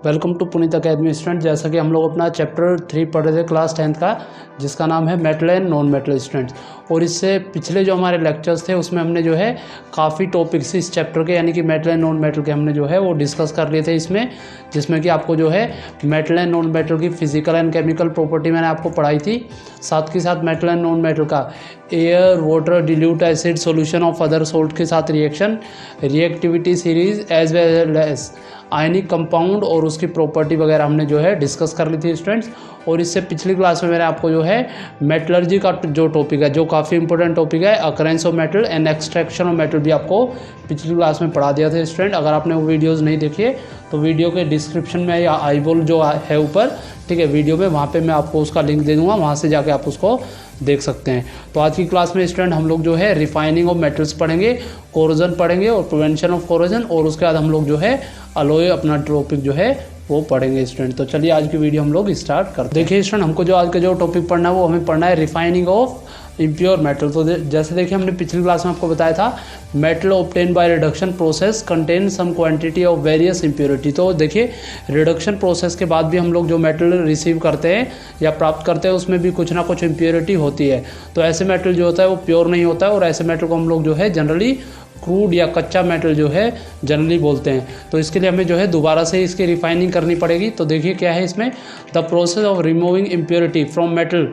Welcome to Puneet academy student. जैसा कि हम लोग अपना चैप्टर 3 पढ़ रहे थे क्लास 10th का, जिसका नाम है metal and non metal students. और इससे पिछले जो हमारे लेक्चर्स थे उसमें हमने जो है काफ़ी टॉपिक्स इस चैप्टर के यानी कि मेटल एंड नॉन मेटल के हमने जो है वो डिस्कस कर लिए थे इसमें, जिसमें कि आपको जो है मेटल एंड नॉन मेटल की फिजिकल एंड केमिकल प्रॉपर्टी मैंने आपको पढ़ाई थी। साथ के साथ मेटल एंड नॉन मेटल का air, water, dilute acid, solution of other salt के साथ reaction, reactivity series as well as ionic compound और उसकी प्रॉपर्टी वगैरह हमने जो है डिस्कस कर ली थी स्टूडेंट्स। और इससे पिछली क्लास में मैंने आपको जो है मेटलर्जी का जो टॉपिक है, जो काफ़ी इंपॉर्टेंट टॉपिक है, occurrence of metal and extraction of metal भी आपको पिछली क्लास में पढ़ा दिया था स्टूडेंट। अगर आपने वो वीडियोज़ नहीं देखिए तो वीडियो के डिस्क्रिप्शन में या आई बॉल जो है ऊपर, ठीक है, वीडियो में, वहाँ पे मैं आपको उसका लिंक दे दूँगा, वहाँ से जाके आप उसको देख सकते हैं। तो आज की क्लास में स्टूडेंट हम लोग जो है रिफाइनिंग ऑफ मेटल्स पढ़ेंगे, कोरोजन पढ़ेंगे और प्रिवेंशन ऑफ कोरोजन, और उसके बाद हम लोग जो है अलॉय अपना टॉपिक जो है वो पढ़ेंगे स्टूडेंट। तो चलिए आज की वीडियो हम लोग स्टार्ट करते हैं। देखिए स्टूडेंट, हमको जो आज का जो टॉपिक पढ़ना है वो हमें पढ़ना है रिफाइनिंग ऑफ इम्प्योर मेटल। तो जैसे देखिए हमने पिछली क्लास में आपको बताया था metal obtain by reduction process contain some quantity of various impurity. तो देखिए रिडक्शन प्रोसेस के बाद भी हम लोग जो मेटल रिसीव करते हैं या प्राप्त करते हैं उसमें भी कुछ ना कुछ इम्प्योरिटी होती है। तो ऐसे मेटल जो होता है वो प्योर नहीं होता है, और ऐसे मेटल को हम लोग जो है जनरली क्रूड या कच्चा मेटल जो है जनरली बोलते हैं। तो इसके लिए हमें जो है दोबारा से इसकी रिफाइनिंग करनी पड़ेगी। तो देखिए क्या है इसमें, the process of removing impurity from metal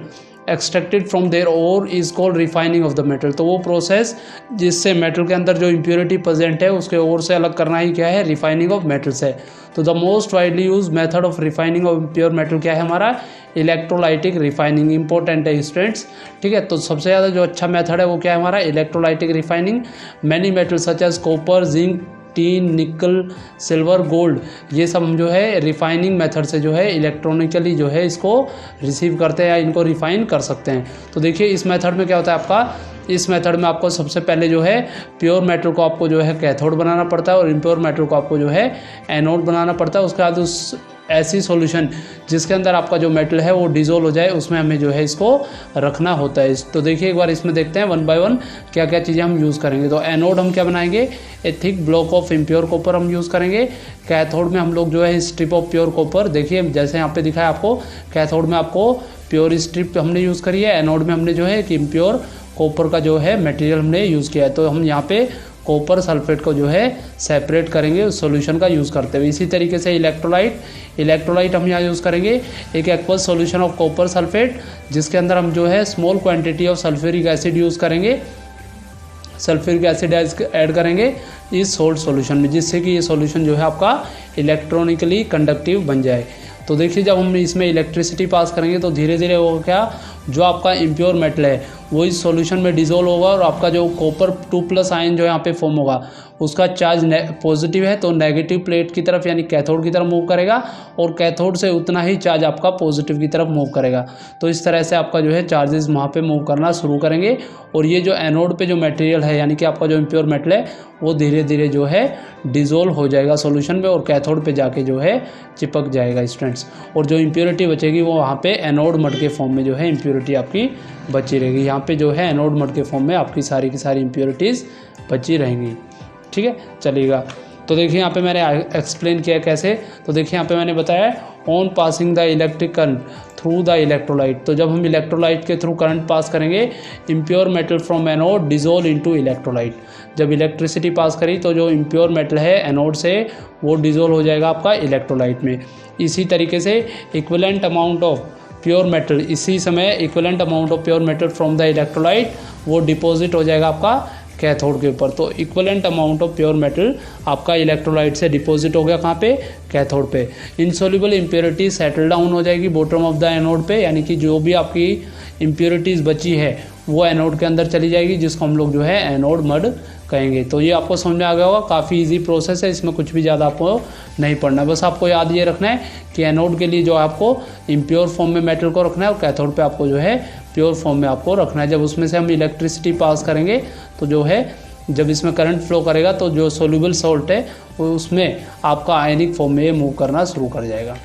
extracted from their ore is called refining of the metal. तो वो प्रोसेस जिससे मेटल के अंदर जो इम्प्योरिटी प्रेजेंट है उसके ओर से अलग करना ही क्या है, रिफाइनिंग ऑफ मेटल्स है। तो the most widely use method of refining of pure metal क्या है हमारा, इलेक्ट्रोलाइटिक रिफाइनिंग। इंपॉर्टेंट है स्टूडेंट्स, ठीक है। तो सबसे ज़्यादा जो अच्छा मेथड है वो क्या है हमारा, electrolytic refining. Many metal such as copper, zinc, tin, nickel, silver, gold, ये सब हम जो है रिफाइनिंग मेथड से जो है इलेक्ट्रॉनिकली जो है इसको रिसीव करते हैं या इनको रिफाइन कर सकते हैं। तो देखिए इस मेथड में क्या होता है आपका, इस मेथड में आपको सबसे पहले जो है प्योर मेटल को आपको जो है कैथोड बनाना पड़ता है और इम्प्योर मेटल को आपको जो है एनोड बनाना पड़ता है। उसके बाद उस ऐसी सॉल्यूशन जिसके अंदर आपका जो मेटल है वो डिसॉल्व हो जाए उसमें हमें जो है इसको रखना होता है। तो देखिए एक बार इसमें देखते हैं वन बाय वन क्या क्या चीज़ें हम यूज़ करेंगे। तो एनोड हम क्या बनाएंगे, ए thick block of impure copper हम यूज़ करेंगे। कैथोड में हम लोग जो है स्ट्रिप ऑफ प्योर कॉपर, देखिए जैसे यहाँ पे दिखाया आपको, कैथोड में आपको प्योर स्ट्रिप हमने यूज़ करी है, एनोड में हमने जो है कि इम्प्योर कॉपर का जो है मटेरियल हमने यूज़ किया है। तो हम यहाँ पे कॉपर सल्फेट को जो है सेपरेट करेंगे उस सॉल्यूशन का यूज़ करते हुए। इसी तरीके से इलेक्ट्रोलाइट हम यहाँ यूज़ करेंगे एक aqueous solution of copper sulphate, जिसके अंदर हम जो है small quantity of sulphuric acid use करेंगे, सल्फ्यूरिक एसिड ऐड करेंगे इस सोल्ट सॉल्यूशन में, जिससे कि ये सॉल्यूशन जो है आपका इलेक्ट्रॉनिकली कंडक्टिव बन जाए। तो देखिए जब हम इसमें इलेक्ट्रिसिटी पास करेंगे तो धीरे धीरे होगा क्या, जो आपका इम्प्योर मेटल है वो इस सॉल्यूशन में डिसॉल्व होगा और आपका जो कॉपर 2+ आयन जो यहाँ पे फॉर्म होगा उसका चार्ज पॉजिटिव है तो नेगेटिव प्लेट की तरफ यानी कैथोड की तरफ मूव करेगा, और कैथोड से उतना ही चार्ज आपका पॉजिटिव की तरफ मूव करेगा। तो इस तरह से आपका जो है चार्जेस वहाँ पे मूव करना शुरू करेंगे, और ये जो एनोड पे जो मटेरियल है यानी कि आपका जो इम्प्योर मेटल है वो धीरे धीरे जो है डिसॉल्व हो जाएगा सॉल्यूशन में और कैथोड पे जाके जो है चिपक जाएगा स्टूडेंट्स। और जो इम्प्योरिटी बचेगी वो वहाँ पे एनोड मड के फॉर्म में जो है इम्प्योरिटी आपकी बची रहेगी। यहाँ पे जो है एनोड मड के फॉर्म में आपकी सारी की सारी इम्प्योरिटीज़ बची रहेंगी, ठीक है, चलिएगा। तो देखिए यहाँ पे मैंने एक्सप्लेन किया कैसे। तो देखिए यहाँ पे मैंने बताया on passing the electric current through the electrolyte. तो जब हम इलेक्ट्रोलाइट के थ्रू करंट पास करेंगे impure metal from anode dissolve into electrolyte. जब इलेक्ट्रिसिटी पास करी तो जो इम्प्योर मेटल है एनोड से वो डिसॉल्व हो जाएगा आपका इलेक्ट्रोलाइट में। इसी तरीके से equivalent amount of pure metal, इसी समय equivalent amount of pure metal from the electrolyte वो डिपॉजिट हो जाएगा आपका कैथोड के ऊपर। तो equivalent amount of pure metal आपका इलेक्ट्रोलाइट से डिपॉजिट हो गया कहाँ पे, कैथोड पे। इनसॉल्युबल इम्प्योरिटी सेटल डाउन हो जाएगी बॉटम ऑफ द एनोड पे, यानी कि जो भी आपकी इम्प्योरिटीज़ बची है वो एनोड के अंदर चली जाएगी, जिसको हम लोग जो है एनोड मड कहेंगे। तो ये आपको समझ में आ गया होगा, काफ़ी इजी प्रोसेस है, इसमें कुछ भी ज़्यादा आपको नहीं पढ़ना है। बस आपको याद ये रखना है कि एनोड के लिए जो आपको इम्प्योर फॉर्म में मेटल को रखना है और कैथोड पे आपको जो है प्योर फॉर्म में आपको रखना है। जब उसमें से हम इलेक्ट्रिसिटी पास करेंगे तो जो है जब इसमें करंट फ्लो करेगा तो जो सोल्यूबल सॉल्ट है वो उसमें आपका आयनिक फॉर्म में मूव करना शुरू कर जाएगा।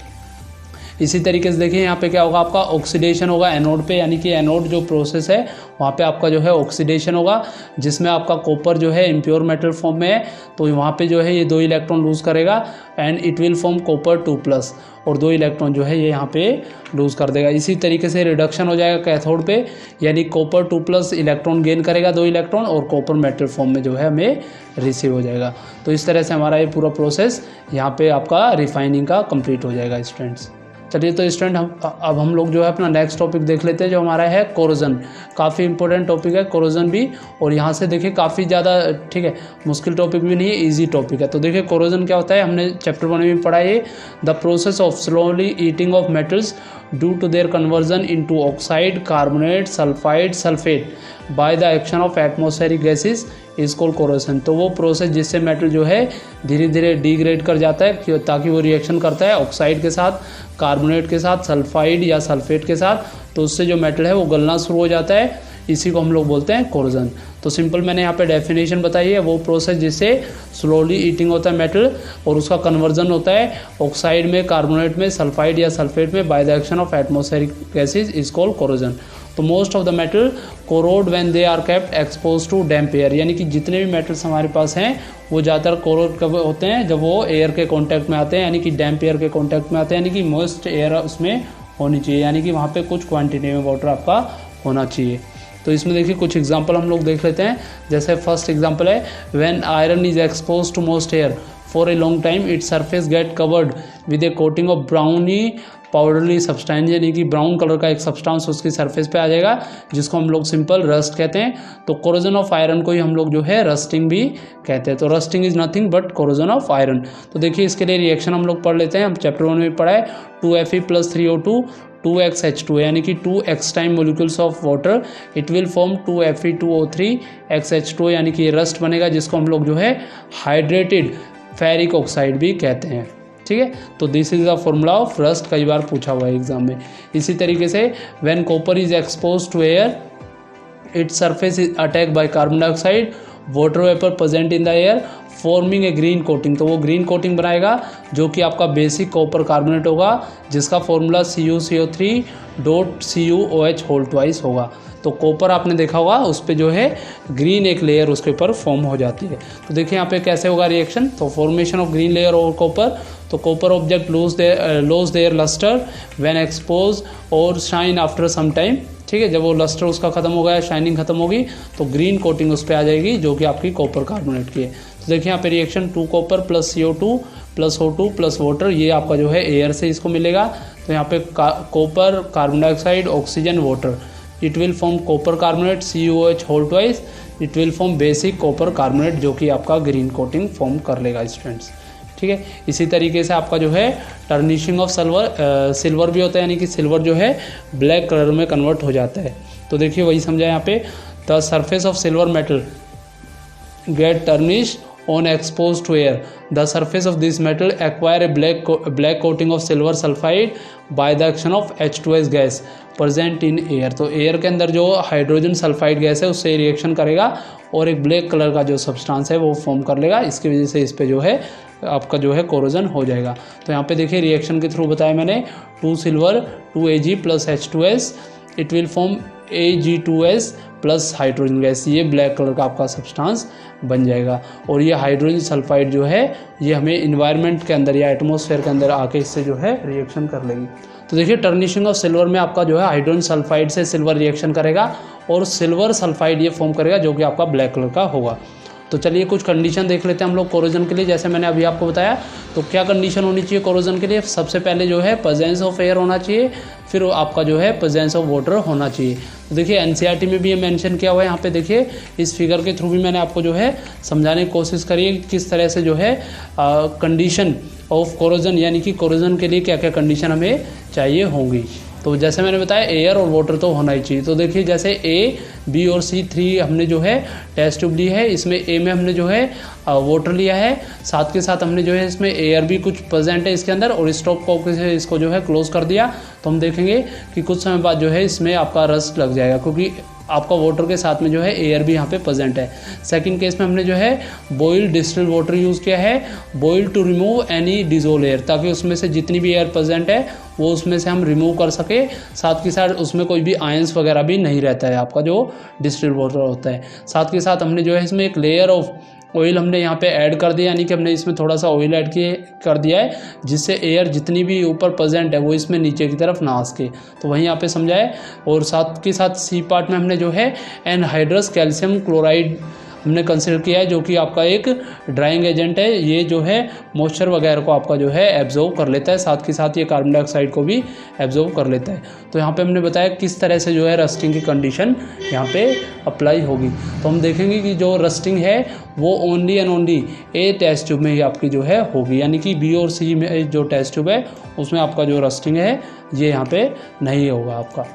इसी तरीके से देखिए यहाँ पे क्या होगा, आपका ऑक्सीडेशन होगा एनोड पे, यानी कि एनोड जो प्रोसेस है वहाँ पे आपका जो है ऑक्सीडेशन होगा, जिसमें आपका कॉपर जो है इम्प्योर मेटल फॉर्म में है, तो वहाँ पे जो है ये 2 इलेक्ट्रॉन लूज़ करेगा and it will form copper 2+, और 2 इलेक्ट्रॉन जो है ये यहाँ पे लूज़ कर देगा। इसी तरीके से रिडक्शन हो जाएगा कैथोड पे, यानी कॉपर 2+ इलेक्ट्रॉन गेन करेगा 2 इलेक्ट्रॉन, और कॉपर मेटल फॉर्म में जो है हमें रिसीव हो जाएगा। तो इस तरह से हमारा ये पूरा प्रोसेस यहाँ पे आपका रिफाइनिंग का कंप्लीट हो जाएगा स्टूडेंट्स। चलिए तो स्टूडेंट अब हम लोग जो है अपना नेक्स्ट टॉपिक देख लेते हैं, जो हमारा है कोरोजन। काफ़ी इंपॉर्टेंट टॉपिक है कोरोजन भी, और यहाँ से देखिए काफ़ी ज़्यादा ठीक है मुश्किल टॉपिक भी नहीं है, इजी टॉपिक है। तो देखिए कोरोजन क्या होता है, हमने चैप्टर 1 में पढ़ा है, the process of slowly eating of metals due to their conversion into oxide, carbonate, sulphide, sulphate by the action of atmospheric gases is called corrosion. तो वो प्रोसेस जिससे मेटल जो है धीरे धीरे डिग्रेड कर जाता है, ताकि वो रिएक्शन करता है ऑक्साइड के साथ, कार्बोनेट के साथ, सल्फाइड या सल्फेट के साथ, तो उससे जो मेटल है वो गलना शुरू हो जाता है। इसी को हम लोग बोलते हैं कोरोजन। तो सिंपल मैंने यहाँ पे डेफिनेशन बताई है, वो प्रोसेस जिससे स्लोली ईटिंग होता है मेटल और उसका कन्वर्जन होता है ऑक्साइड में, कार्बोनेट में, सल्फाइड या सल्फेट में by the action of atmospheric gases is called corrosion. तो most of the metal corrode when they are kept expose to damp air, यानी कि जितने भी मेटल्स हमारे पास हैं वो ज़्यादातर कोरोड कब होते हैं, जब वो एयर के कॉन्टैक्ट में आते हैं, यानी कि डैम्प एयर के कॉन्टैक्ट में आते हैं, यानी कि मॉइस्ट एयर उसमें होनी चाहिए, यानी कि वहाँ पे कुछ क्वांटिटी में वाटर आपका होना चाहिए। तो इसमें देखिए कुछ एग्जांपल हम लोग देख लेते हैं। जैसे फर्स्ट एग्जांपल है, when iron is expose to most air for a long time its surface get covered with a coating of browny powdery substance, यानी कि ब्राउन कलर का एक सब्सटेंस उसकी सरफेस पे आ जाएगा, जिसको हम लोग सिंपल रस्ट कहते हैं। तो कोरोजन ऑफ आयरन को ही हम लोग जो है रस्टिंग भी कहते हैं। तो rusting is nothing but corrosion of iron. तो देखिए इसके लिए रिएक्शन हम लोग पढ़ लेते हैं, हम चैप्टर 1 में पढ़ा है 2Fe + 3O2 2xH2, यानी कि 2x time molecules of water it will form 2Fe2O3 XH2, यानी कि ये रस्ट बनेगा, जिसको हम लोग जो है हाइड्रेटेड फेरिक ऑक्साइड भी कहते हैं। ठीक है, तो this is the formula of rust, कई बार पूछा हुआ है एग्जाम में। इसी तरीके से when copper is expose to air its surface is attack by carbon dioxide, water vapour present in the air forming a green coating. तो वो ग्रीन कोटिंग बनाएगा जो कि आपका बेसिक कॉपर कार्बोनेट होगा, जिसका फॉर्मूला CuCO3.CuOH होगा। तो कॉपर आपने देखा होगा उस पर जो है ग्रीन एक लेयर उसके ऊपर फॉर्म हो जाती है। तो देखिए यहाँ पे कैसे होगा रिएक्शन, तो formation of green layer over copper. तो copper object lose their lustre when expose और शाइन आफ्टर सम टाइम। ठीक है, जब वो लस्टर उसका खत्म हो गया, शाइनिंग खत्म होगी, तो ग्रीन कोटिंग उस पर आ जाएगी जो कि आपकी कॉपर कार्बोनेट की है। तो देखिए यहाँ पे reaction 2 copper + CO2 + O2 + water, ये आपका जो है एयर से इसको मिलेगा। तो यहाँ पे copper, carbon dioxide, oxygen, water, it will form copper carbonate CuOH it will form basic copper carbonate, जो कि आपका ग्रीन कोटिंग फॉर्म कर लेगा स्टूडेंट्स। ठीक है, इसी तरीके से आपका जो है टर्निशिंग ऑफ सिल्वर भी होता है, यानी कि सिल्वर जो है ब्लैक कलर में कन्वर्ट हो जाता है। तो देखिए वही समझा यहाँ पे, the surface of silver metal get tarnish on exposed to air. The surface of this metal acquire a black coating of silver sulfide by the action of H2S gas present in air. तो air के अंदर जो hydrogen sulphide gas है उससे reaction करेगा और एक black colour का जो सब्सटेंस है वो फॉर्म कर लेगा। इसकी वजह से इस पे जो है आपका जो है कोरोजन हो जाएगा। तो यहाँ पे देखिए रिएक्शन के थ्रू बताया मैंने, 2 silver 2 Ag + H2S it will form Ag2S + hydrogen gas, ये ब्लैक कलर का आपका सब्सटेंस बन जाएगा। और ये हाइड्रोजन सल्फाइड जो है ये हमें इन्वायरमेंट के अंदर या एटमॉस्फेयर के अंदर आके इससे जो है रिएक्शन कर लेगी। तो देखिए टर्निशिंग ऑफ सिल्वर में आपका जो है हाइड्रोजन सल्फाइड से सिल्वर रिएक्शन करेगा और सिल्वर सल्फाइड ये फॉर्म करेगा जो कि आपका ब्लैक कलर का होगा। तो चलिए कुछ कंडीशन देख लेते हैं हम लोग कोरोजन के लिए। जैसे मैंने अभी आपको बताया, तो क्या कंडीशन होनी चाहिए कोरोजन के लिए, सबसे पहले जो है प्रेजेंस ऑफ एयर होना चाहिए, फिर आपका जो है प्रेजेंस ऑफ वाटर होना चाहिए। तो देखिए एनसीईआरटी में भी ये मेंशन किया हुआ है, यहाँ पे देखिए इस फिगर के थ्रू भी मैंने आपको जो है समझाने की कोशिश करी है किस तरह से जो है कंडीशन ऑफ कोरोजन, यानी कि कोरोजन के लिए क्या क्या कंडीशन हमें चाहिए होंगी। तो जैसे मैंने बताया एयर और वाटर तो होना ही चाहिए। तो देखिए जैसे ए, बी और सी 3 हमने जो है टेस्ट ट्यूब ली है, इसमें ए में हमने जो है वाटर लिया है, साथ के साथ हमने जो है इसमें एयर भी कुछ प्रेजेंट है इसके अंदर, और स्टॉप कॉक से इसको जो है क्लोज कर दिया। तो हम देखेंगे कि कुछ समय बाद जो है इसमें आपका रस्ट लग जाएगा, क्योंकि आपका वाटर के साथ में जो है एयर भी यहाँ पे प्रेजेंट है। सेकंड केस में हमने जो है बॉइल्ड डिस्टिल्ड वाटर यूज़ किया है, boiled to remove any dissolve air, ताकि उसमें से जितनी भी एयर प्रेजेंट है वो उसमें से हम रिमूव कर सके, साथ के साथ उसमें कोई भी आयंस वगैरह भी नहीं रहता है आपका जो डिस्टिल्ड वाटर होता है। साथ के साथ हमने जो है इसमें एक लेयर ऑफ ऑयल हमने यहाँ पे ऐड कर दिया, यानी कि हमने इसमें थोड़ा सा ऑयल ऐड कर दिया है, जिससे एयर जितनी भी ऊपर प्रेजेंट है वो इसमें नीचे की तरफ ना आ सके, तो वहीं यहाँ पे समझा है। और साथ के साथ सी पार्ट में हमने जो है एनहाइड्रस कैल्शियम क्लोराइड हमने कंसिडर किया है, जो कि आपका एक ड्राइंग एजेंट है। ये जो है मॉइस्चर वगैरह को आपका जो है एब्जॉर्व कर लेता है, साथ के साथ ये कार्बन डाइऑक्साइड को भी एब्जॉर्व कर लेता है। तो यहाँ पे हमने बताया किस तरह से जो है रस्टिंग की कंडीशन यहाँ पे अप्लाई होगी। तो हम देखेंगे कि जो रस्टिंग है वो only and only a test tube में ही आपकी जो है होगी, यानी कि बी और सी में जो टेस्ट ट्यूब है उसमें आपका जो रस्टिंग है ये यहाँ पे नहीं होगा आपका,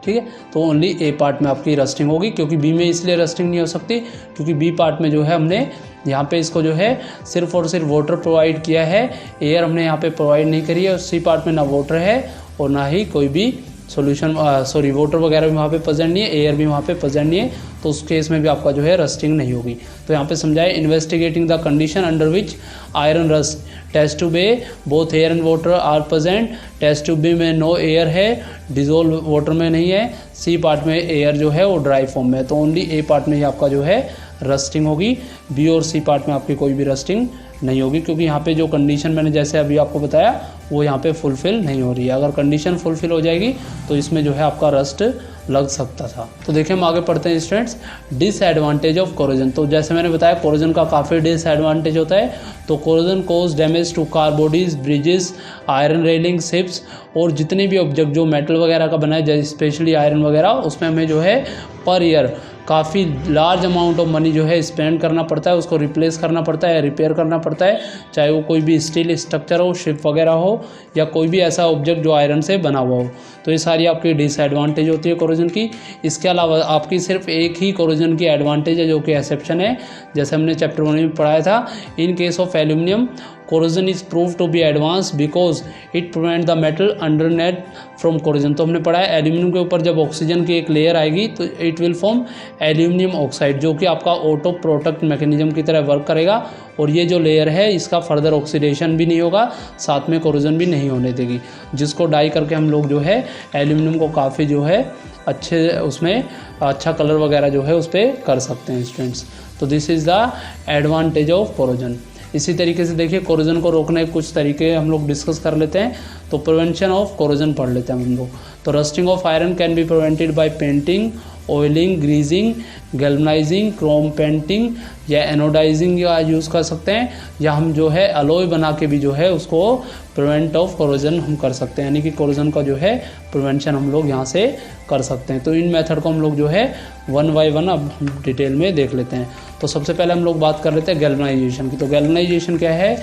ठीक है। तो ओनली ए पार्ट में आपकी रस्टिंग होगी, क्योंकि बी में इसलिए रस्टिंग नहीं हो सकती क्योंकि बी पार्ट में जो है हमने यहाँ पे इसको जो है सिर्फ और सिर्फ वाटर प्रोवाइड किया है, एयर हमने यहाँ पे प्रोवाइड नहीं करी है। और सी पार्ट में ना वाटर है और ना ही कोई भी सॉल्यूशन वाटर वगैरह भी वहाँ पे प्रेजेंट नहीं है, एयर भी वहाँ पे प्रेजेंट नहीं है, तो उस केस में भी आपका जो है रस्टिंग नहीं होगी। तो यहाँ पे समझाए investigating the condition under which iron rust, test tube A both air and water are present, test tube B में नो एयर है, डिजोल्व वाटर में नहीं है, सी पार्ट में एयर जो है वो ड्राई फॉर्म में है। तो ओनली ए पार्ट में ही आपका जो है रस्टिंग होगी, बी और सी पार्ट में आपकी कोई भी रस्टिंग नहीं होगी, क्योंकि यहाँ पे जो कंडीशन मैंने जैसे अभी आपको बताया वो यहाँ पे फुलफिल नहीं हो रही है। अगर कंडीशन फुलफिल हो जाएगी तो इसमें जो है आपका रस्ट लग सकता था। तो देखिए हम आगे पढ़ते हैं स्टूडेंट्स, डिसएडवांटेज ऑफ कोरोजन। तो जैसे मैंने बताया कोरोजन का काफ़ी डिसएडवांटेज होता है। तो corrosion causes damage to car bodies, bridges, iron railing, ships, और जितने भी ऑब्जेक्ट जो मेटल वगैरह का बना है जैसे स्पेशली आयरन वगैरह, उसमें हमें जो है पर ईयर काफ़ी लार्ज अमाउंट ऑफ मनी जो है स्पेंड करना पड़ता है, उसको रिप्लेस करना पड़ता है, रिपेयर करना पड़ता है, चाहे वो कोई भी स्टील स्ट्रक्चर हो, शिप वगैरह हो, या कोई भी ऐसा ऑब्जेक्ट जो आयरन से बना हुआ हो। तो ये सारी आपकी डिसएडवांटेज होती है कोरोजन की। इसके अलावा आपकी सिर्फ एक ही कोरोजन की एडवांटेज है जो कि एक्सेप्शन है, जैसे हमने चैप्टर 1 में पढ़ाया था। In case of aluminium corrosion is proved to be advanced because it prevent the metal underneath from corrosion। तो हमने पढ़ा है एल्यूमिनियम के ऊपर जब ऑक्सीजन की एक लेयर आएगी तो it will form aluminium oxide, जो कि आपका ऑटो प्रोटेक्ट मैकेनिज्म की तरह वर्क करेगा, और ये जो लेयर है इसका फर्दर ऑक्सीडेशन भी नहीं होगा, साथ में कोरोजन भी नहीं होने देगी, जिसको डाई करके हम लोग जो है एल्यूमिनियम को काफ़ी जो है अच्छे उसमें अच्छा कलर वगैरह जो है उस पर कर सकते हैं स्टूडेंट्स। तो this is the advantage of corrosion. इसी तरीके से देखिए कोरोजन को रोकने के कुछ तरीके हम लोग डिस्कस कर लेते हैं। तो प्रिवेंशन ऑफ कोरोजन पढ़ लेते हैं हम लोग। तो rusting of iron can be prevented by painting, oiling, greasing, galvanising, Chrome painting या एनोडाइजिंग या यूज़ कर सकते हैं, या हम जो है अलॉय बना के भी जो है उसको प्रिवेंट ऑफ कोरोजन हम कर सकते हैं, यानी कि कोरोजन का जो है प्रिवेंशन हम लोग यहाँ से कर सकते हैं। तो इन मेथड को हम लोग जो है 1 बाय 1 अब हम डिटेल में देख लेते हैं। तो सबसे पहले हम लोग बात कर लेते हैं गैल्वनाइजेशन की। तो गैल्वनाइजेशन क्या है?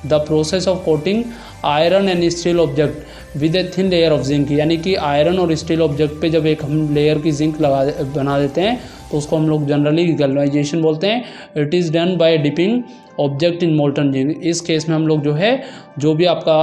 The process of coating iron and steel object with a thin layer of zinc, यानी कि आयरन और स्टील ऑब्जेक्ट पे जब एक हम लेयर की जिंक बना देते हैं तो उसको हम लोग जनरली गैल्वनाइजेशन बोलते हैं। It is done by dipping object in molten zinc. इस केस में हम लोग जो है जो भी आपका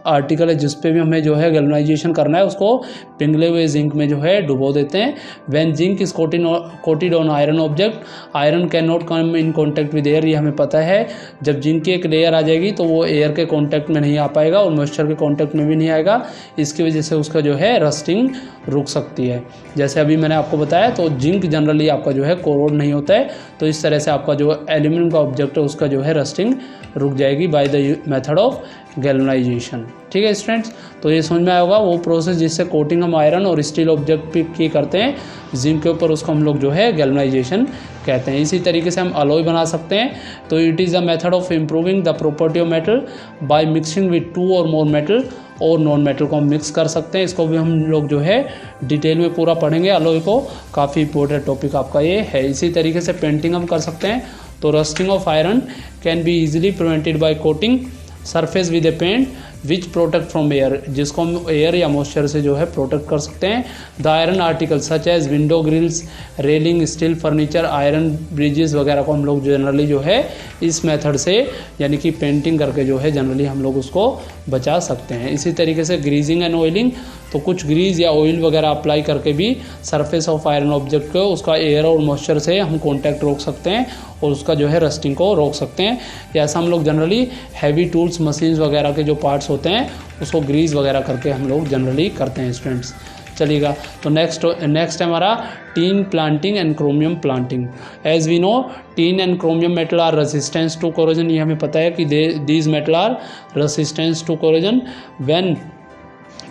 आर्टिकल है जिस पे भी हमें जो है गैल्वनाइजेशन करना है उसको पिघले हुए जिंक में जो है डुबो देते हैं। When zinc is coated on iron object, iron can not come in contact with air. ये हमें पता है, जब जिंक की एक लेयर आ जाएगी तो वो एयर के कॉन्टैक्ट में नहीं आ पाएगा और मॉइस्चर के कॉन्टैक्ट में भी नहीं आएगा। इसकी वजह से उसका जो है रस्टिंग रुक सकती है। जैसे अभी मैंने आपको बताया, तो जिंक जनरली आपका जो है कोरोड नहीं होता है, तो इस तरह से आपका जो एल्यूमिनियम का ऑब्जेक्ट है उसका जो है रस्टिंग रुक जाएगी by the method of galvanization. ठीक है स्टूडेंट्स, तो ये समझ में आया होगा वो प्रोसेस जिससे कोटिंग हम आयरन और स्टील ऑब्जेक्ट की करते हैं जिंक के ऊपर, उसको हम लोग जो है गैल्वनाइजेशन कहते हैं। इसी तरीके से हम अलॉय बना सकते हैं। तो it is a method of improving the property of metal by mixing with 2 और मोर मेटल, और नॉन मेटल को हम मिक्स कर सकते हैं। इसको भी हम लोग जो है डिटेल में पूरा पढ़ेंगे अलॉय को, काफ़ी इंपॉर्टेंट टॉपिक आपका ये है। इसी तरीके से पेंटिंग हम कर सकते हैं। तो rusting of iron can be easily prevented by coating surface with a paint which protect from air, जिसको हम एयर या मॉइस्चर से जो है प्रोटेक्ट कर सकते हैं। The iron article such as window grills, railing, steel furniture, iron bridges वगैरह को हम लोग जनरली जो है इस मेथड से यानी कि पेंटिंग करके जो है जनरली हम लोग उसको बचा सकते हैं। इसी तरीके से ग्रीजिंग एंड ऑयलिंग, तो कुछ ग्रीस या ऑयल वगैरह अप्लाई करके भी सरफेस ऑफ आयरन ऑब्जेक्ट को उसका एयर और मॉइस्चर से हम कॉन्टैक्ट रोक सकते हैं और उसका जो है रस्टिंग को रोक सकते हैं। या ऐसा हम लोग जनरली हैवी टूल्स मशीन्स वगैरह के जो पार्ट्स होते हैं उसको ग्रीस वगैरह करके हम लोग जनरली करते हैं स्टूडेंट्स। चलिएगा, तो नेक्स्ट है हमारा tin planting and chromium planting. As we know tin and chromium metal are resistance to corrosion. ये हमें पता है कि these metal are resistance to corrosion. When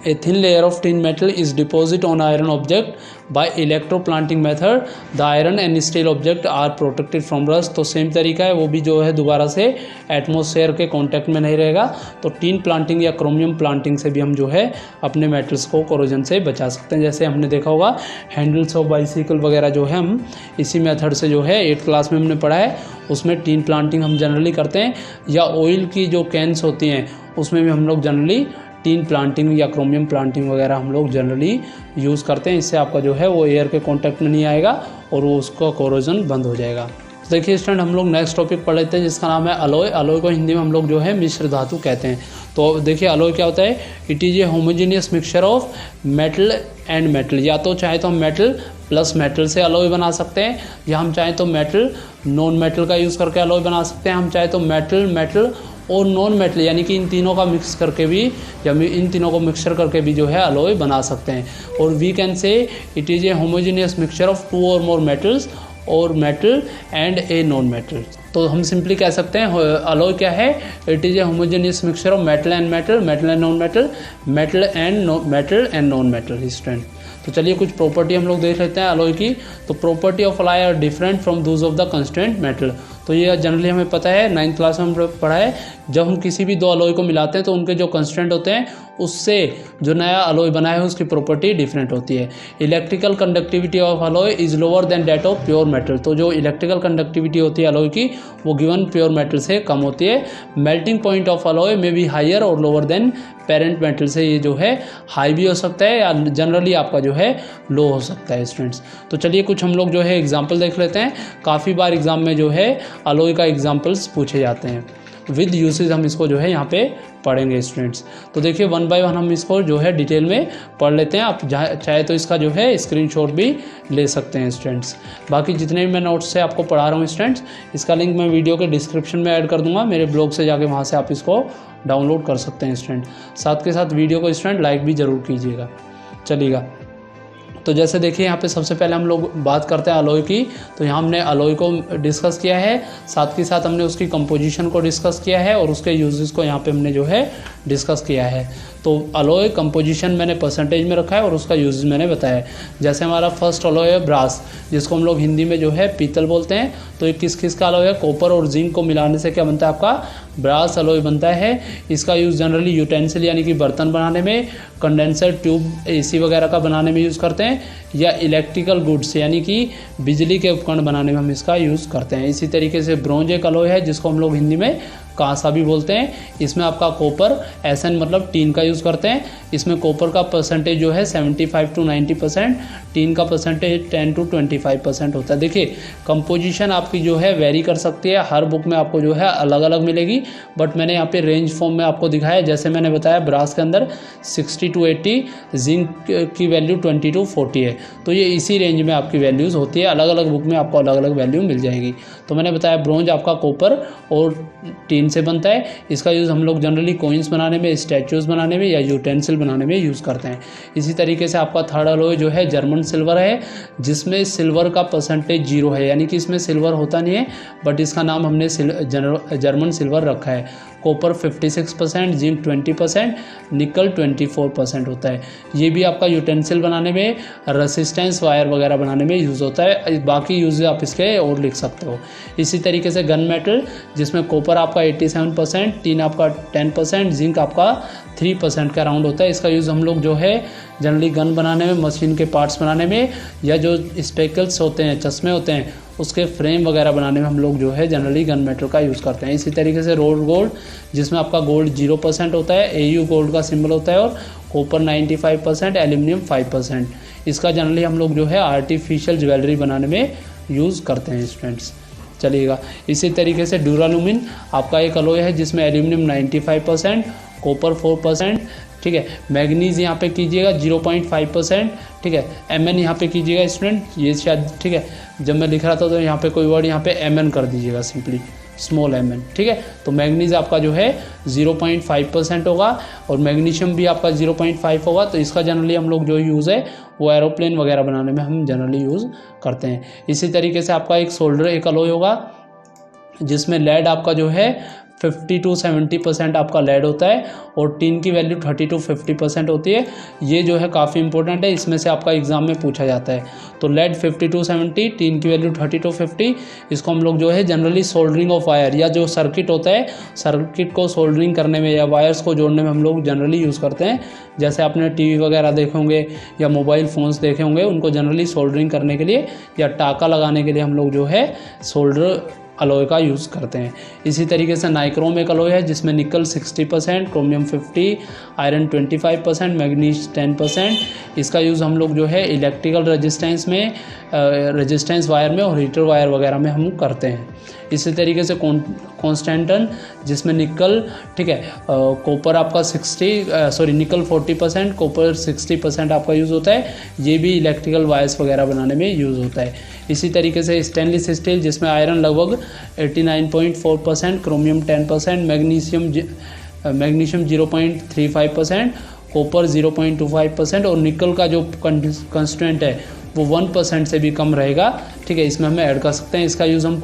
a thin layer of tin metal is deposited on iron object by electroplanting method, the iron and steel object are protected from rust। तो same तरीका है, वो भी जो है दोबारा से atmosphere के कांटेक्ट में नहीं रहेगा। तो टीन प्लांटिंग या क्रोमियम प्लांटिंग से भी हम जो है अपने मेटल्स को कोरोजन से बचा सकते हैं। जैसे हमने देखा होगा हैंडल्स ऑफ बाइसिकल वगैरह जो है हम इसी मेथड से जो है 8th क्लास में हमने पढ़ा है, उसमें टीन प्लांटिंग हम जनरली करते हैं। या ऑयल की जो कैंस होती हैं उसमें भी हम लोग जनरली टीन प्लांटिंग या क्रोमियम प्लांटिंग वगैरह हम लोग जनरली यूज़ करते हैं। इससे आपका जो है वो एयर के कांटेक्ट में नहीं आएगा और वो उसका कोरोजन बंद हो जाएगा। तो देखिए स्टूडेंट, हम लोग नेक्स्ट टॉपिक पढ़ लेते हैं जिसका नाम है अलॉय। अलॉय को हिंदी में हम लोग जो है मिश्र धातु कहते हैं। तो देखिए अलॉय क्या होता है, it is a homogeneous mixture of metal and metal. या तो चाहे तो हम मेटल प्लस मेटल से अलॉय बना सकते हैं, या हम चाहे तो मेटल नॉन मेटल का यूज़ करके अलॉय बना सकते हैं। हम चाहे तो मेटल और नॉन मेटल यानी कि इन तीनों का मिक्स करके भी या इन तीनों को मिक्सचर करके भी जो है अलॉय बना सकते हैं। और we can say it is a homogeneous mixture of 2 और मोर मेटल्स और metal and a non metal. तो हम सिंपली कह सकते हैं अलॉय क्या है, it is a homogeneous mixture of metal and metal, metal and non metal, metal and non metal student. तो चलिए कुछ प्रॉपर्टी हम लोग देख लेते हैं अलॉय की। तो property of alloy are different from those of the constant metal. तो ये जनरली हमें पता है 9th क्लास में हम पढ़ा है, जब हम किसी भी 2 अलॉय को मिलाते हैं तो उनके जो कंस्टेंट होते हैं उससे जो नया अलॉय बना है उसकी प्रॉपर्टी डिफरेंट होती है। Electrical conductivity of alloy is lower than that of pure metal. तो जो इलेक्ट्रिकल कंडक्टिविटी होती है अलॉय की वो गिवन प्योर मेटल से कम होती है। मेल्टिंग पॉइंट ऑफ अलॉय में भी हायर और लोअर देन पेरेंट मेटल से ये जो है हाई भी हो सकता है या जनरली आपका जो है लो हो सकता है स्टूडेंट्स। तो चलिए कुछ हम लोग जो है एग्जाम्पल देख लेते हैं। काफ़ी बार एग्जाम में जो है अलॉय का एग्जाम्पल्स पूछे जाते हैं, विद यूसेज हम इसको जो है यहाँ पे पढ़ेंगे स्टूडेंट्स। तो देखिए 1 बाय 1 हम इसको जो है डिटेल में पढ़ लेते हैं। आप चाहे तो इसका जो है स्क्रीनशॉट भी ले सकते हैं स्टूडेंट्स। बाकी जितने भी मैं नोट्स से आपको पढ़ा रहा हूँ स्टूडेंट्स, इसका लिंक मैं वीडियो के डिस्क्रिप्शन में ऐड कर दूंगा। मेरे ब्लॉग से जाके वहाँ से आप इसको डाउनलोड कर सकते हैं स्टूडेंट। साथ के साथ वीडियो को स्टूडेंट लाइक भी ज़रूर कीजिएगा। चलिएगा, तो जैसे देखिए यहाँ पे सबसे पहले हम लोग बात करते हैं अलॉय की। तो यहाँ हमने अलॉय को डिस्कस किया है, साथ के साथ हमने उसकी कंपोजिशन को डिस्कस किया है और उसके यूजेस को यहाँ पे हमने जो है डिस्कस किया है। तो अलॉय कंपोजिशन मैंने परसेंटेज में रखा है और उसका यूज मैंने बताया। जैसे हमारा फर्स्ट अलॉय है ब्रास, जिसको हम लोग हिंदी में जो है पीतल बोलते हैं। तो ये किस का अलॉय है, कॉपर और जिंक को मिलाने से क्या बनता है आपका ब्रास अलॉय बनता है। इसका यूज़ जनरली यूटेंसिल यानी कि बर्तन बनाने में, कंडेंसर ट्यूब AC वगैरह का बनाने में यूज़ करते हैं, या इलेक्ट्रिकल गुड्स यानी कि बिजली के उपकरण बनाने में हम इसका यूज़ करते हैं। इसी तरीके से ब्रोंज एक अलॉय है जिसको हम लोग हिंदी में कांसा भी बोलते हैं। इसमें आपका कॉपर SN मतलब टीन का यूज़ करते हैं। इसमें कॉपर का परसेंटेज जो है 75 to 90%, टीन का परसेंटेज 10 to 25% होता है। देखिए कंपोजिशन आपकी जो है वेरी कर सकती है, हर बुक में आपको जो है अलग अलग मिलेगी, बट मैंने यहाँ पे रेंज फॉर्म में आपको दिखाया। जैसे मैंने बताया ब्रास के अंदर 60 to 80, जिंक की वैल्यू 20 to 40 है। तो ये इसी रेंज में आपकी वैल्यूज़ होती है, अलग अलग बुक में आपको अलग अलग वैल्यू मिल जाएगी। तो मैंने बताया ब्रोंज आपका कॉपर और टीन से बनता है। इसका यूज़ हम लोग जनरली कॉइन्स बनाने में, स्टैचूज़ बनाने में या यूटेंसिल बनाने में यूज़ करते हैं। इसी तरीके से आपका थर्ड अलॉय जो है जर्मन सिल्वर है, जिसमें सिल्वर का परसेंटेज 0 है, यानी कि इसमें सिल्वर होता नहीं है, बट इसका नाम हमने जर्मन सिल्वर रखा है। कॉपर 56%, जिंक 20%, निकल 24% होता है। ये भी आपका यूटेंसिल बनाने में, रेसिस्टेंस वायर वगैरह बनाने में यूज़ होता है। बाकी यूज आप इसके और लिख सकते हो। इसी तरीके से गन मेटल, जिसमें कॉपर आपका 87%, टीन आपका 10%, जिंक आपका 3% का राउंड होता है। इसका यूज़ हम लोग जो है जनरली गन बनाने में, मशीन के पार्ट्स बनाने में, या जो स्पेकल्स होते हैं, चश्मे होते हैं, उसके फ्रेम वगैरह बनाने में हम लोग जो है जनरली गन मेटल का यूज़ करते हैं। इसी तरीके से रोड गोल्ड, जिसमें आपका गोल्ड 0% होता है, AU गोल्ड का सिंबल होता है, और कॉपर 95%, एल्यूमिनियम 5%। इसका जनरली हम लोग जो है आर्टिफिशियल ज्वेलरी बनाने में यूज़ करते हैं स्टूडेंट्स। चलिएगा, इसी तरीके से ड्यूरालुमिन आपका एक अलॉय है जिसमें एल्यूमिनियम 95%, कॉपर 4%, ठीक है। मैग्नीज यहाँ पे कीजिएगा 0.5%, ठीक है। Mn यहाँ पे कीजिएगा स्टूडेंट, ये शायद, ठीक है, जब मैं लिख रहा था तो यहाँ पे कोई वर्ड यहाँ पे Mn कर दीजिएगा, सिंपली स्मॉल mn, ठीक है। तो मैग्नीज आपका जो है 0.5% होगा और मैग्नीशियम भी आपका 0.5 होगा। तो इसका जनरली हम लोग जो यूज़ है वो एरोप्लेन वगैरह बनाने में हम जनरली यूज़ करते हैं। इसी तरीके से आपका एक सोल्डर एक अलॉय होगा जिसमें लेड आपका जो है 50 to 70% आपका लेड होता है और टीन की वैल्यू 30 to 50% होती है। ये जो है काफ़ी इंपॉर्टेंट है, इसमें से आपका एग्जाम में पूछा जाता है। तो लेड 50 to 70, टीन की वैल्यू 30 to 50, इसको हम लोग जो है जनरली सोल्डरिंग ऑफ वायर या जो सर्किट होता है, सर्किट को सोल्डरिंग करने में या वायर्स को जोड़ने में हम लोग जनरली यूज़ करते हैं। जैसे आपने टीवी वगैरह देखे होंगे या मोबाइल फ़ोन्स देखे होंगे, उनको जनरली सोल्डरिंग करने के लिए या टाका लगाने के लिए हम लोग जो है सोल्डर अलॉय का यूज़ करते हैं। इसी तरीके से नाइक्रोम एक अलॉय है जिसमें निकल 60%, क्रोमियम 50, आयरन 25%, मैग्नीज 10%। इसका यूज़ हम लोग जो है इलेक्ट्रिकल रेजिस्टेंस में, रेजिस्टेंस वायर में और हीटर वायर वगैरह में हम करते हैं। इसी तरीके से कॉन्स्टेंटन जिसमें निकल, ठीक है, कॉपर आपका निकल 40%, कॉपर 60% आपका यूज़ होता है। ये भी इलेक्ट्रिकल वायर्स वगैरह बनाने में यूज़ होता है। इसी तरीके से स्टेनलेस स्टील जिसमें आयरन लगभग 89.4%, क्रोमियम 10%, मैग्नीशियम 0.35%, कॉपर 0.25% और निकल का जो कंस्टेंट है वो 1% से भी कम रहेगा, ठीक है। इसमें हमें ऐड कर सकते हैं। इसका यूज़ हम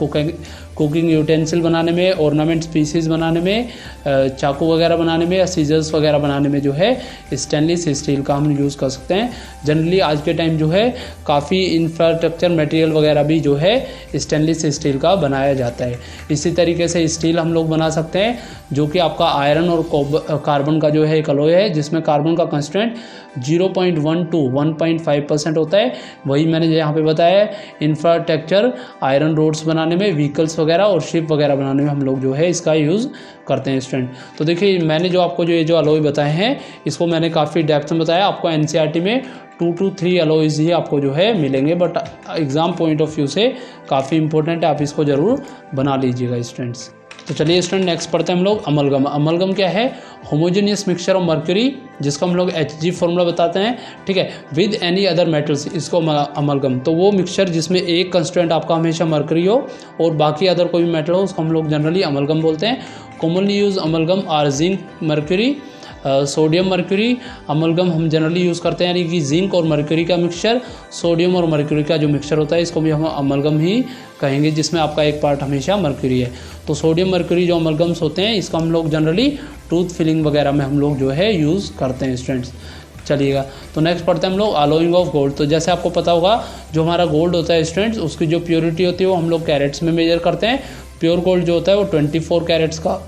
कुकिंग यूटेंसिल बनाने में, ऑर्नामेंट पीसीज बनाने में, चाकू वगैरह बनाने में या सीजर्स वगैरह बनाने में जो है स्टेनलेस स्टील का हम यूज़ कर सकते हैं। जनरली आज के टाइम जो है काफ़ी इंफ्रास्ट्रक्चर मटेरियल वगैरह भी जो है स्टेनलेस स्टील का बनाया जाता है। इसी तरीके से स्टील हम लोग बना सकते हैं जो कि आपका आयरन और कार्बन का जो है एक अलॉय है जिसमें कार्बन का कंस्टेंट 0.1 to 1.5% होता है। वही मैंने यहाँ पे बताया, इंफ्रास्ट्रक्चर आयरन रोड्स बनाने में, व्हीकल्स वगैरह और शिप वगैरह बनाने में हम लोग जो है इसका यूज़ करते हैं स्टूडेंट। तो देखिए मैंने जो आपको ये जो अलॉय बताए हैं इसको मैंने काफ़ी डेप्थ में बताया। आपको एनसीईआरटी में 2 to 3 अलॉयज़ ही आपको जो है मिलेंगे, but exam point of view से काफ़ी इंपॉर्टेंट है, आप इसको ज़रूर बना लीजिएगा स्टूडेंट्स। तो चलिए स्टूडेंट नेक्स्ट पढ़ते हैं हम लोग अमलगम। अमलगम क्या है? होमोजेनियस मिक्सचर ऑफ मर्क्यूरी, जिसको हम लोग Hg फॉर्मूला बताते हैं, ठीक है, विद एनी अदर मेटल्स, इसको अमलगम। तो वो मिक्सचर जिसमें एक कंस्टेंट आपका हमेशा मर्क्यूरी हो और बाकी अदर कोई भी मेटल हो उसको हम लोग जनरली अमलगम बोलते हैं। Commonly use amalgam are zinc mercury, sodium mercury. Amalgam हम जनरली यूज़ करते हैं यानी कि जिंक और मर्क्यूरी का मिक्सचर, सोडियम और मर्क्यूरी का जो मिक्सचर होता है इसको भी हम अमलगम ही कहेंगे, जिसमें आपका एक पार्ट हमेशा मर्क्यूरी है। तो सोडियम मर्क्यूरी जो अमलगम्स होते हैं इसका हम लोग जनरली टूथ फिलिंग वगैरह में हम लोग जो है यूज़ करते हैं स्टूडेंट्स। चलिएगा तो नेक्स्ट पढ़ते हैं हम लोग अलॉइंग ऑफ गोल्ड। तो जैसे आपको पता होगा जो हमारा गोल्ड होता है स्टूडेंट्स, उसकी जो प्योरिटी होती है वो हम लोग कैरेट्स में मेजर करते हैं। प्योर गोल्ड जो होता है वो 24 कैरेट्स का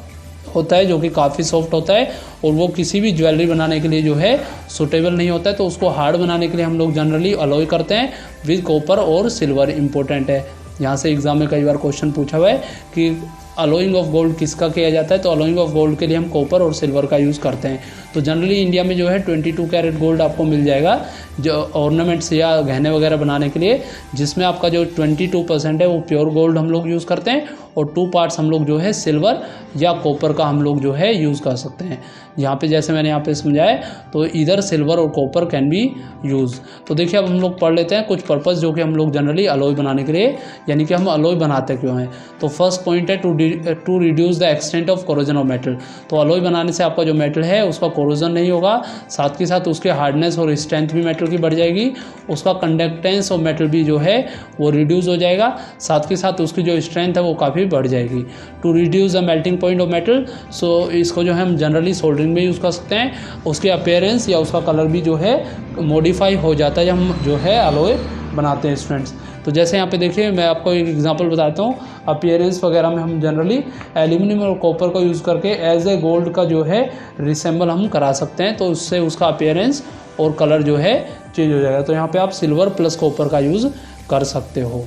होता है जो कि काफ़ी सॉफ्ट होता है और वो किसी भी ज्वेलरी बनाने के लिए जो है सूटेबल नहीं होता है। तो उसको हार्ड बनाने के लिए हम लोग जनरली अलॉय करते हैं विद कॉपर और सिल्वर। इंपॉर्टेंट है, यहाँ से एग्जाम में कई बार क्वेश्चन पूछा हुआ है कि अलॉइंग ऑफ गोल्ड किसका किया जाता है। तो अलॉइंग ऑफ गोल्ड के लिए हम कॉपर और सिल्वर का यूज़ करते हैं। तो जनरली इंडिया में जो है 22 कैरेट गोल्ड आपको मिल जाएगा जो ऑर्नामेंट्स या गहने वगैरह बनाने के लिए, जिसमें आपका जो 22% है वो प्योर गोल्ड हम लोग यूज़ करते हैं और 2 पार्ट्स हम लोग जो है सिल्वर या कॉपर का हम लोग जो है यूज़ कर सकते हैं। यहाँ पे जैसे मैंने यहाँ पे समझाया तो इधर सिल्वर और कॉपर कैन बी यूज़। तो देखिए अब हम लोग पढ़ लेते हैं कुछ पर्पस जो कि हम लोग जनरली अलॉय बनाने के लिए, यानी कि हम अलॉय बनाते क्यों हैं। तो फर्स्ट पॉइंट है to reduce the extent of corrosion of metal. तो अलॉय बनाने से आपका जो मेटल है उसका कोरोजन नहीं होगा, साथ के साथ उसके हार्डनेस और स्ट्रेंथ भी मेटल की बढ़ जाएगी, उसका कंडक्टेंस ऑफ मेटल भी जो है वो रिड्यूस हो जाएगा, साथ के साथ उसकी जो स्ट्रेंथ है वो काफ़ी बढ़ जाएगी। To reduce the melting point of metal, so इसको जो है हम जनरली सोल्डरिंग में यूज़ कर सकते हैं। उसके अपीयरेंस या उसका कलर भी जो है मॉडिफाई हो जाता है जब हम जो है अलॉय बनाते हैं स्टूडेंट्स। तो जैसे यहाँ पे देखिए मैं आपको एक एग्जांपल बताता हूँ। अपीयरेंस वगैरह में हम जनरली एल्यूमिनियम और कॉपर को यूज़ करके एज ए गोल्ड का जो है रिसेंबल हम करा सकते हैं, तो उससे उसका अपीयरेंस और कलर जो है चेंज हो जाएगा। तो यहाँ पे आप सिल्वर प्लस कॉपर का यूज़ कर सकते हो,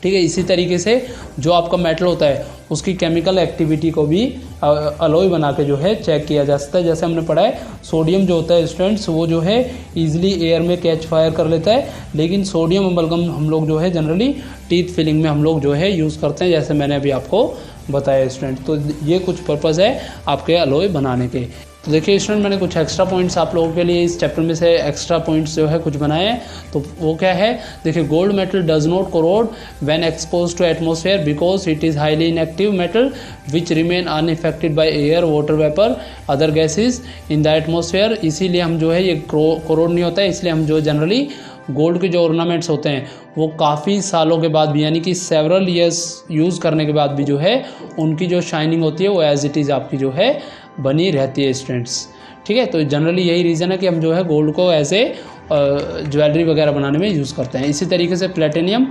ठीक है। इसी तरीके से जो आपका मेटल होता है उसकी केमिकल एक्टिविटी को भी अलॉय बना के जो है चेक किया जा सकता है। जैसे हमने पढ़ा है सोडियम जो होता है स्टूडेंट्स वो जो है इजीली एयर में कैच फायर कर लेता है, लेकिन सोडियम अमलगम हम लोग जो है जनरली टीथ फिलिंग में हम लोग जो है यूज़ करते हैं, जैसे मैंने अभी आपको बताया स्टूडेंट। तो ये कुछ पर्पज़ है आपके अलॉय बनाने के। तो देखिए स्टूडेंट, मैंने कुछ एक्स्ट्रा पॉइंट्स आप लोगों के लिए इस चैप्टर में से एक्स्ट्रा पॉइंट्स जो है कुछ बनाए हैं। तो वो क्या है, देखिए gold metal does not corrode when expose to atmosphere because it is highly inactive metal which remain unaffected by air, water vapour, other gases in the atmosphere. इसीलिए हम जो है ये कोरोड नहीं होता है, इसलिए हम जो जनरली गोल्ड के जो ऑर्नामेंट्स होते हैं वो काफ़ी सालों के बाद भी, यानी कि सेवरल ईयर्स यूज़ करने के बाद भी जो है उनकी जो शाइनिंग होती है वो एज इट इज़ आपकी जो है बनी रहती है स्टूडेंट्स। ठीक है, तो जनरली यही रीज़न है कि हम जो है गोल्ड को एज ए ज्वेलरी वगैरह बनाने में यूज़ करते हैं। इसी तरीके से प्लेटिनियम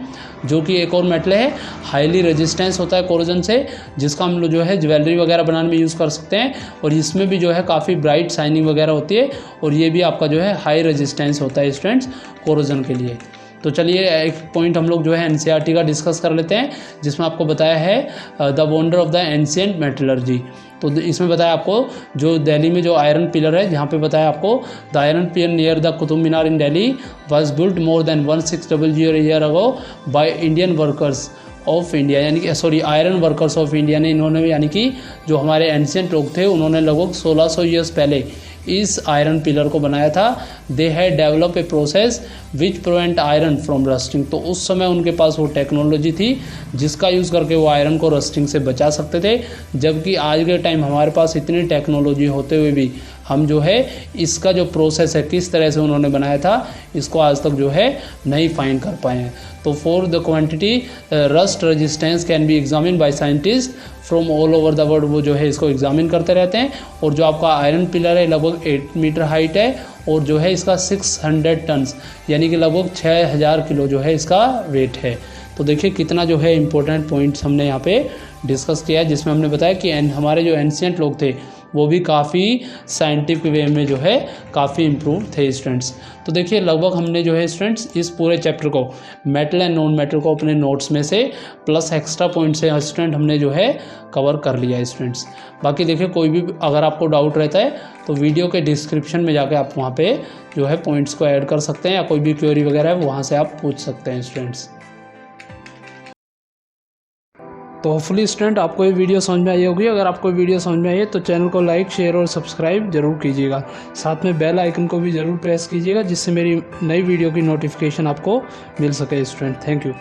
जो कि एक और मेटल है, हाईली रेजिस्टेंस होता है कोरोजन से, जिसका हम लोग जो है ज्वेलरी वगैरह बनाने में यूज़ कर सकते हैं। और इसमें भी जो है काफ़ी ब्राइट शाइनिंग वगैरह होती है और ये भी आपका जो है हाई रेजिस्टेंस होता है स्टूडेंट्स कोरोजन के लिए। तो चलिए एक पॉइंट हम लोग जो है एनसीईआरटी का डिस्कस कर लेते हैं, जिसमें आपको बताया है the wonder of the ancient metallurgy. तो इसमें बताया आपको जो दिल्ली में जो आयरन पिलर है, जहाँ पे बताया आपको the iron pillar near the Qutub Minar in Delhi was built more than 1600 year ago by Indian workers of India, यानी कि sorry iron workers of India ने, इन्होंने यानी कि जो हमारे एंशिएंट लोग थे उन्होंने लगभग 1600 ईयर्स पहले इस आयरन पिलर को बनाया था। They had develop a process which prevent iron from rusting. तो उस समय उनके पास वो टेक्नोलॉजी थी जिसका यूज़ करके वो आयरन को रस्टिंग से बचा सकते थे, जबकि आज के टाइम हमारे पास इतनी टेक्नोलॉजी होते हुए भी हम जो है इसका जो प्रोसेस है किस तरह से उन्होंने बनाया था इसको आज तक जो है नहीं फाइंड कर पाए हैं। तो for the quantity rust resistance can be examine by scientist from all over the world, वो जो है इसको एग्जामिन करते रहते हैं। और जो आपका आयरन पिलर है लगभग 8 मीटर हाइट है और जो है इसका 600 टन्स यानी कि लगभग 6000 किलो जो है इसका वेट है। तो देखिए कितना जो है इंपॉर्टेंट पॉइंट्स हमने यहाँ पे डिस्कस किया है, जिसमें हमने बताया कि हमारे जो एंशिएंट लोग थे वो भी काफ़ी साइंटिफिक वे में जो है काफ़ी इम्प्रूव थे स्टूडेंट्स। तो देखिए लगभग हमने जो है स्टूडेंट्स इस पूरे चैप्टर को मेटल एंड नॉन मेटल को अपने नोट्स में से प्लस एक्स्ट्रा पॉइंट से स्टूडेंट हमने जो है कवर कर लिया है स्टूडेंट्स। बाकी देखिए कोई भी अगर आपको डाउट रहता है तो वीडियो के डिस्क्रिप्शन में जाकर आप वहाँ पे जो है पॉइंट्स को ऐड कर सकते हैं, या कोई भी क्वेरी वगैरह है वहाँ से आप पूछ सकते हैं स्टूडेंट्स। तो होपफुली स्टूडेंट आपको ये वीडियो समझ में आई होगी। अगर आपको वीडियो समझ में आई है तो चैनल को लाइक, शेयर और सब्सक्राइब जरूर कीजिएगा। साथ में बेल आइकन को भी ज़रूर प्रेस कीजिएगा, जिससे मेरी नई वीडियो की नोटिफिकेशन आपको मिल सके स्टूडेंट। Thank you.